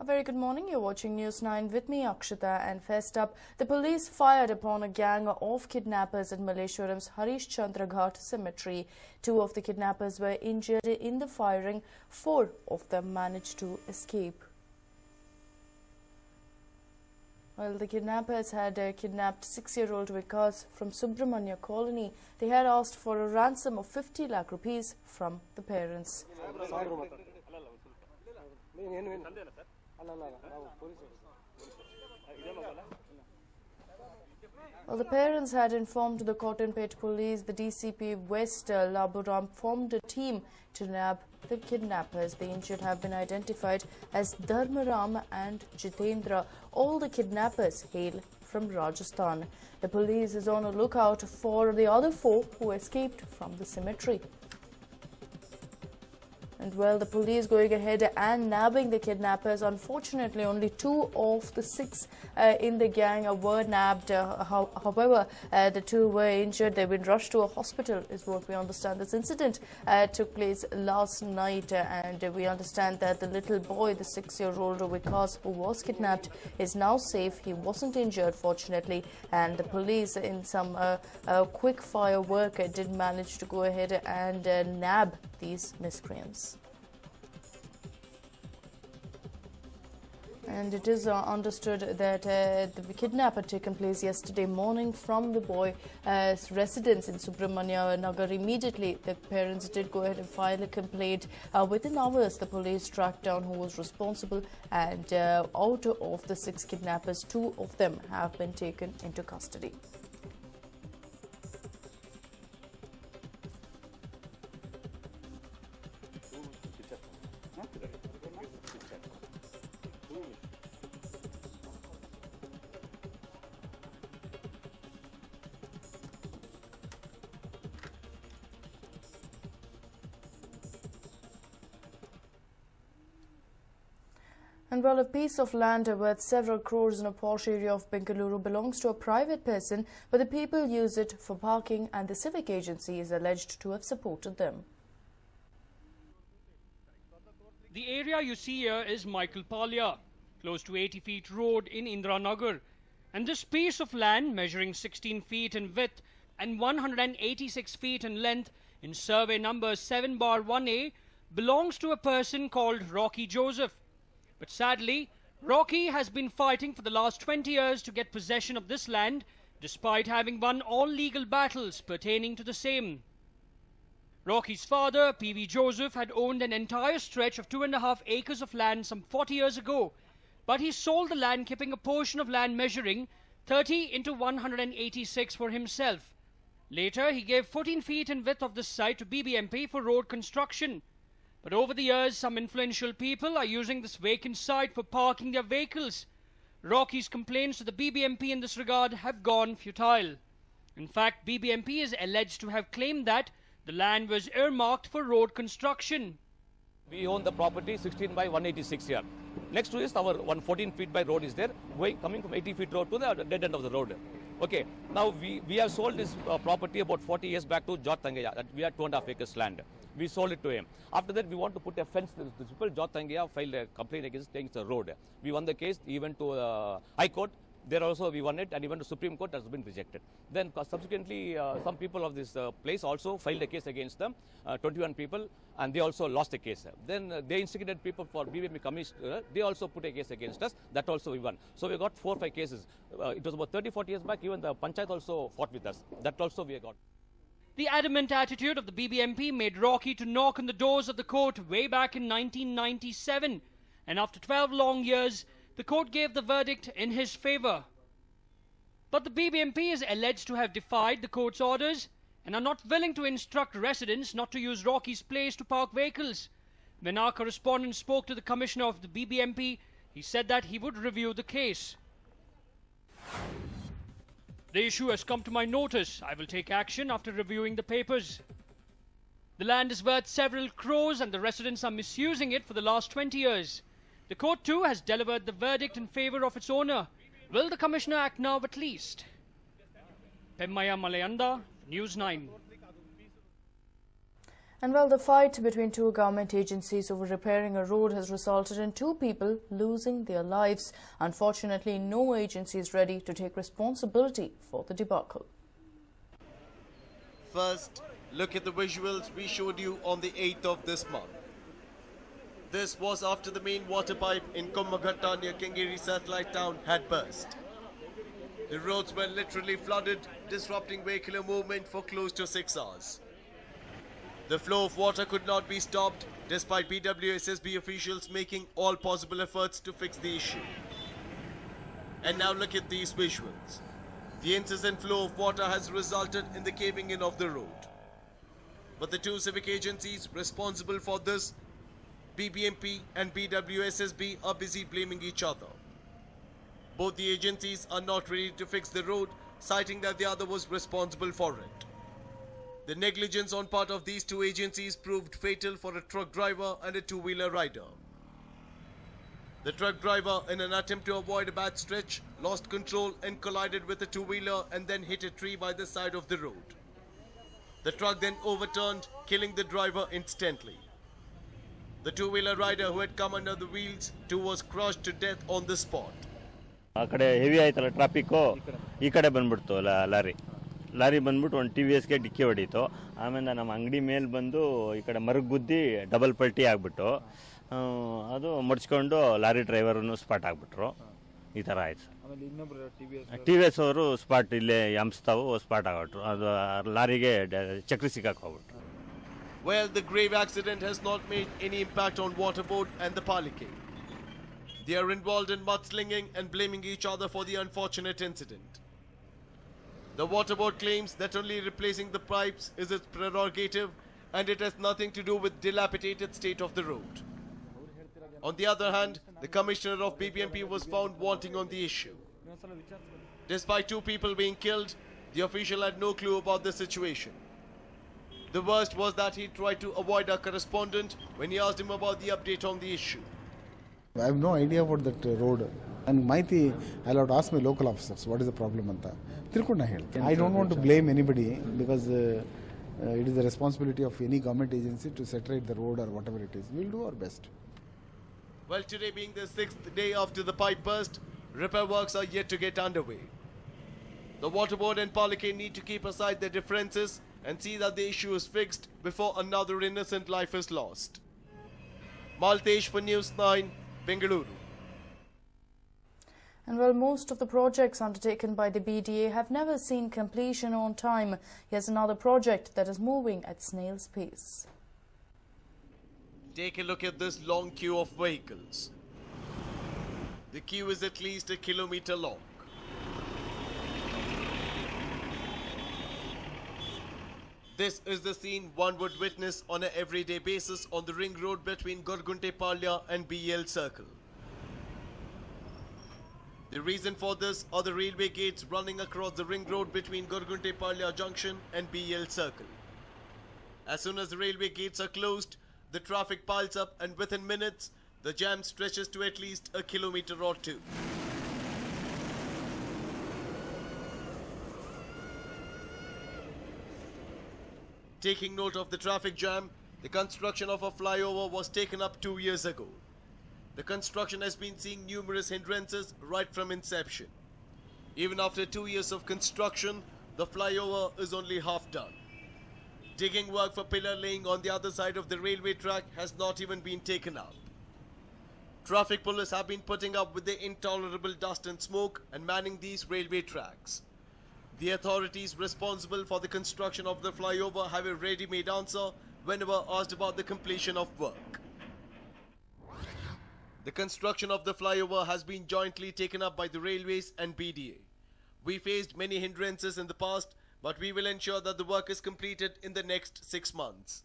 A very good morning. You're watching News 9 with me, Akshita. And first up, the police fired upon a gang of kidnappers at Malleshwaram's Harish Chandra Ghat cemetery. 2 of the kidnappers were injured in the firing. 4 of them managed to escape. Well, the kidnappers had kidnapped 6-year-old Vikas from Subramanya colony. They had asked for a ransom of 50 lakh rupees from the parents. Well, the parents had informed the Cottonpet police. The DCP West Laburam formed a team to nab the kidnappers. The injured have been identified as Dharmaram and Jitendra. All the kidnappers hail from Rajasthan. The police is on a lookout for the other 4 who escaped from the cemetery. And well, the police going ahead and nabbing the kidnappers. Unfortunately, only 2 of the 6 in the gang were nabbed. However, the 2 were injured. They've been rushed to a hospital, is what we understand. This incident took place last night, and we understand that the little boy, the 6-year-old Vikas, who was kidnapped, is now safe. He wasn't injured, fortunately, and the police, in some quick fire work, did manage to go ahead and nab these miscreants. And it is understood that the kidnap had taken place yesterday morning from the boy's residence in Subramanya Nagar. Immediately, the parents did go ahead and file a complaint. Within hours, the police tracked down who was responsible, and out of the 6 kidnappers, 2 of them have been taken into custody. And well, a piece of land worth several crores in a posh area of Bengaluru belongs to a private person, but the people use it for parking, and the civic agency is alleged to have supported them. The area you see here is Michael Palia, close to 80 feet road in Indiranagar. And this piece of land, measuring 16 feet in width and 186 feet in length in survey number 7/1A, belongs to a person called Rocky Joseph. But sadly, Rocky has been fighting for the last 20 years to get possession of this land, despite having won all legal battles pertaining to the same. Rocky's father, P.V. Joseph, had owned an entire stretch of 2.5 acres of land some 40 years ago, but he sold the land, keeping a portion of land measuring 30 into 186 for himself. Later, he gave 14 feet in width of this site to BBMP for road construction. But over the years, some influential people are using this vacant site for parking their vehicles. Rocky's complaints to the BBMP in this regard have gone futile. In fact, BBMP is alleged to have claimed that the land was earmarked for road construction. We own the property 16 by 186 here. Next to this, our 114 feet by road is there, coming from 80 feet road to the dead end of the road. Okay, now we have sold this property about 40 years back to Jot Tangaya. We had 2.5 acres land. We sold it to him. After that, we want to put a fence. The people Jot Tangaya filed a complaint against the road. We won the case. He went to High Court. There also we won it, and even to Supreme Court has been rejected. Then subsequently, some people of this place also filed a case against them, 21 people, and they also lost the case. Then they instigated people for BBMP commissioner. They also put a case against us. That also we won. So we got 4 or 5 cases. It was about 30-40 years back. Even the Panchayat also fought with us. That also we got. The adamant attitude of the BBMP made Rocky to knock on the doors of the court way back in 1997. And after 12 long years, the court gave the verdict in his favour. But the BBMP is alleged to have defied the court's orders and are not willing to instruct residents not to use Rocky's place to park vehicles. When our correspondent spoke to the commissioner of the BBMP, he said that he would review the case. The issue has come to my notice. I will take action after reviewing the papers. The land is worth several crores and the residents are misusing it for the last 20 years. The court too has delivered the verdict in favour of its owner. Will the commissioner act now at least? Pemmaya Malayanda, News 9. And well, the fight between two government agencies over repairing a road has resulted in two people losing their lives. Unfortunately, no agency is ready to take responsibility for the debacle. First, look at the visuals we showed you on the 8th of this month. This was after the main water pipe in Kommaghatta near Kengeri satellite town had burst. The roads were literally flooded, disrupting vehicular movement for close to 6 hours. The flow of water could not be stopped, despite BWSSB officials making all possible efforts to fix the issue. And now look at these visuals. The incessant flow of water has resulted in the caving in of the road. But the two civic agencies responsible for this, BBMP and BWSSB, are busy blaming each other. Both the agencies are not ready to fix the road, citing that the other was responsible for it. The negligence on part of these two agencies proved fatal for a truck driver and a two-wheeler rider. The truck driver, in an attempt to avoid a bad stretch, lost control and collided with a two-wheeler and then hit a tree by the side of the road. The truck then overturned, killing the driver instantly. The two-wheeler rider who had come under the wheels too was crushed to death on the spot. ಆ ಕಡೆ heavy ಆಯ್ತಲ್ಲ traffic, ಈ ಕಡೆ ಬಂದ್ಬಿಡ್ತು lorry ಬಂದ್ಬಿಟ್ಟು ಒಂದು TVSಗೆ ಡಿಕ್ಕಿ ಹೊಡೀತು. ಆಮೇಲೆ ನಮ್ಮ ಅಂಗಡಿ ಮೇಲೆ ಬಂದು ಈ ಕಡೆ ಮರಕ್ಕೆ ಗುದ್ದಿ ಡಬಲ್ ಪಲ್ಟಿ ಆಗಿಬಿಟ್ಟು ಅದು ಮಡ್ಚ್ಕೊಂಡು ಲಾರಿ ಡ್ರೈವರನ್ನು ಸ್ಪಾಟ್ ಆಗಿಬಿಟ್ರು. ಈ ಥರ ಆಯ್ತು. TVS ಅವರು ಸ್ಪಾಟ್ ಇಲ್ಲೇ ಹಂಸ್ತಾವು ಸ್ಪಾಟ್ ಆಗ್ಬಿಟ್ರು. ಅದು ಲಾರಿಗೆ ಚಕ್ರಿ ಸಿಕ್ಕಾಕ್ ಹೋಗ್ಬಿಟ್ರು. Well, the grave accident has not made any impact on Waterboard and the Palike. They are involved in mudslinging and blaming each other for the unfortunate incident. The Waterboard claims that only replacing the pipes is its prerogative and it has nothing to do with dilapidated state of the road. On the other hand, the commissioner of BBMP was found wanting on the issue. Despite two people being killed, the official had no clue about the situation. The worst was that he tried to avoid our correspondent when he asked him about the update on the issue. I have no idea about that road. And Maiti, I'll have to ask my local officers what is the problem. I don't want to blame anybody because it is the responsibility of any government agency to saturate the road or whatever it is. We'll do our best. Well, today being the 6th day after the pipe burst, repair works are yet to get underway. The Waterboard and Palike need to keep aside their differences and see that the issue is fixed before another innocent life is lost. Maltesh for News9, Bengaluru. And well, most of the projects undertaken by the BDA have never seen completion on time. Here's another project that is moving at snail's pace. Take a look at this long queue of vehicles. The queue is at least a kilometer long. This is the scene one would witness on an everyday basis on the ring road between Gorgunte-Palya and BEL Circle. The reason for this are the railway gates running across the ring road between Gorgunte-Palya Junction and BEL Circle. As soon as the railway gates are closed, the traffic piles up and within minutes, the jam stretches to at least a kilometer or two. Taking note of the traffic jam, the construction of a flyover was taken up 2 years ago. The construction has been seeing numerous hindrances right from inception. Even after 2 years of construction, the flyover is only half done. Digging work for pillar laying on the other side of the railway track has not even been taken up. Traffic police have been putting up with the intolerable dust and smoke and manning these railway tracks. The authorities responsible for the construction of the flyover have a ready-made answer whenever asked about the completion of work. The construction of the flyover has been jointly taken up by the railways and BDA. We faced many hindrances in the past, but we will ensure that the work is completed in the next 6 months.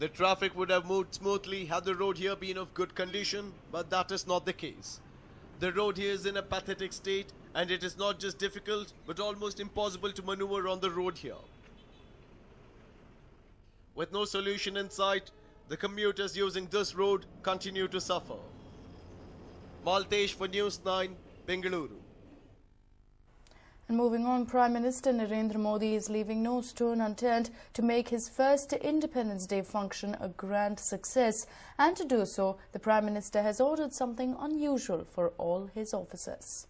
The traffic would have moved smoothly had the road here been of good condition, but that is not the case. The road here is in a pathetic state and it is not just difficult but almost impossible to maneuver on the road here. With no solution in sight, the commuters using this road continue to suffer. Maltesh for News9, Bengaluru. And moving on, Prime Minister Narendra Modi is leaving no stone unturned to make his first Independence Day function a grand success. And to do so, the Prime Minister has ordered something unusual for all his officers.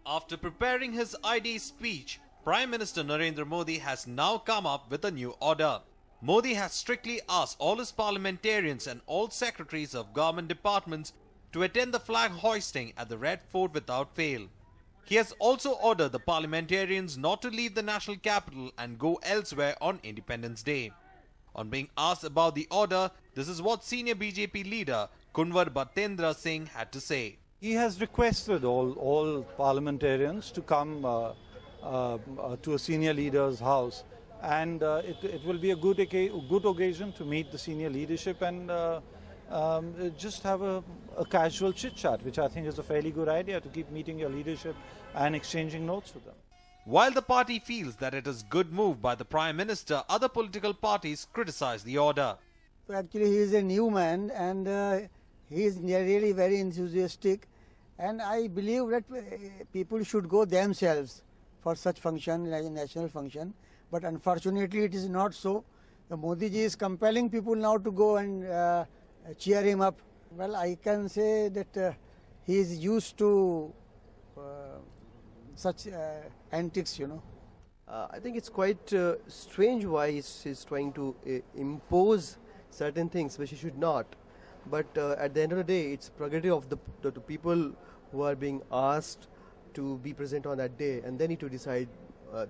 After preparing his ID speech, Prime Minister Narendra Modi has now come up with a new order. Modi has strictly asked all his parliamentarians and all secretaries of government departments to attend the flag hoisting at the Red Fort without fail. He has also ordered the parliamentarians not to leave the national capital and go elsewhere on Independence Day. On being asked about the order, this is what senior BJP leader Kunwar Bhatendra Singh had to say. He has requested all parliamentarians to come to a senior leader's house, and it will be a good occasion to meet the senior leadership and just have a casual chit-chat, which I think is a fairly good idea, to keep meeting your leadership and exchanging notes with them. While the party feels that it is a good move by the Prime Minister, other political parties criticize the order. So actually, he is a new man and he is really very enthusiastic, and I believe that people should go themselves for such function, like a national function. But unfortunately, it is not so. The Modi ji is compelling people now to go and cheer him up. Well, I can say that he is used to such antics, you know. I think it's quite strange why he's trying to impose certain things which he should not. But at the end of the day, it's prerogative of the people who are being asked to be present on that day, and they need to decide.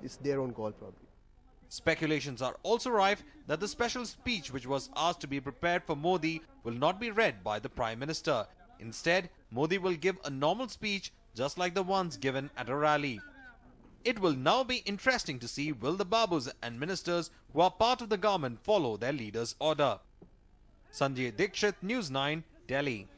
It's their own call, probably. Speculations are also rife that the special speech which was asked to be prepared for Modi will not be read by the Prime Minister. Instead, Modi will give a normal speech just like the ones given at a rally. It will now be interesting to see will the Babus and ministers who are part of the government follow their leader's order. Sanjay Dikshit, News 9, Delhi.